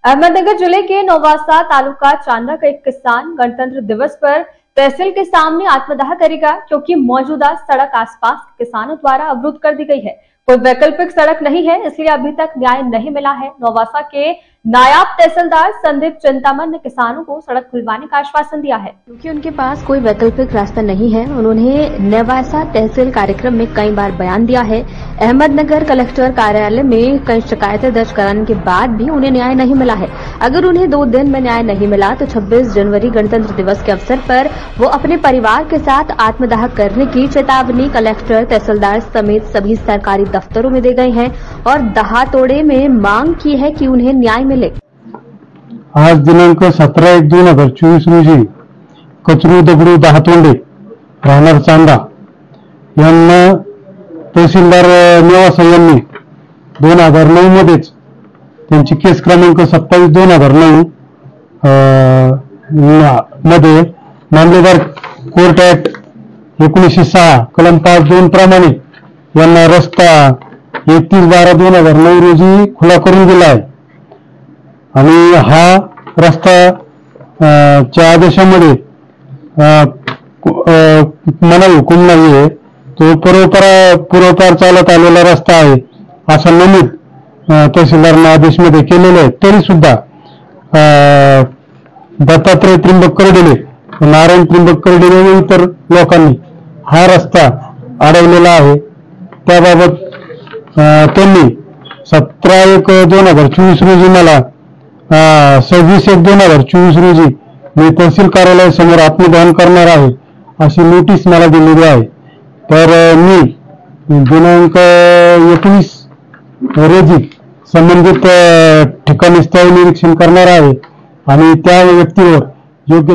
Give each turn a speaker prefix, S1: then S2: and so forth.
S1: अहमदनगर जिले के नौवासा तालुका चांदा का एक किसान गणतंत्र दिवस पर तहसील के सामने आत्मदाह करेगा, क्योंकि मौजूदा सड़क आसपास के किसानों द्वारा अवरुद्ध कर दी गई है। कोई वैकल्पिक सड़क नहीं है, इसलिए अभी तक न्याय नहीं मिला है। नौवासा के नायब तहसीलदार संदीप चिंतामन ने किसानों को सड़क खुलवाने का आश्वासन दिया है, क्योंकि उनके पास कोई वैकल्पिक रास्ता नहीं है। उन्होंने नौवासा तहसील कार्यक्रम में कई बार बयान दिया है। अहमदनगर कलेक्टर कार्यालय में कई शिकायतें दर्ज कराने के बाद भी उन्हें न्याय नहीं मिला है। अगर उन्हें 2 दिन में न्याय नहीं मिला तो 26 जनवरी गणतंत्र दिवस के अवसर पर वो अपने परिवार के साथ आत्मदाह करने की चेतावनी कलेक्टर, तहसीलदार समेत सभी सरकारी दफ्तरों में दे गए हैं और दहातोड़े में मांग की है कि उन्हें न्याय मिले।
S2: आज दिनांक 17/1/2024 रोजी कचरू दगडू दहातोंडे राहणार चांदा यांना तहसीलदार नेवासा यांनी 2009 मध्येच त्यांची केस क्रमांक 27/2009 मध्ये मामलेदार कोर्ट ऍक्ट 1906 कलम 5(2) प्रमाणे यांना रस्ता 31/12/2009 रोजी खुला करून दिला आहे आणि हा रस्ता च्या आदेशामध्ये मनाई हुकूम नाहीये, तो पूर्वपार चालत आलेला रस्ता आहे असं नमूद तहसीलदारांनी आदेशमध्ये केलेलं आहे। तरी सुद्धा दत्तात्रय त्रिंबक कर्डिले, नारायण त्रिंबक कर्डिले व इतर लोकांनी हा रस्ता अडवलेला आहे। त्याबाबत त्यांनी 17/1/2024 रोजी मला 26/1/2024 रोजी मी तहसील कार्यालयासमोर आत्मदहन करणार आहे अशी नोटीस मला दिलेली आहे। तर मी दिनांक 19 रोजी संबंधित ठिकाणी स्थळ निरीक्षण करणार आहे आणि त्या व्यक्तीवर योग्य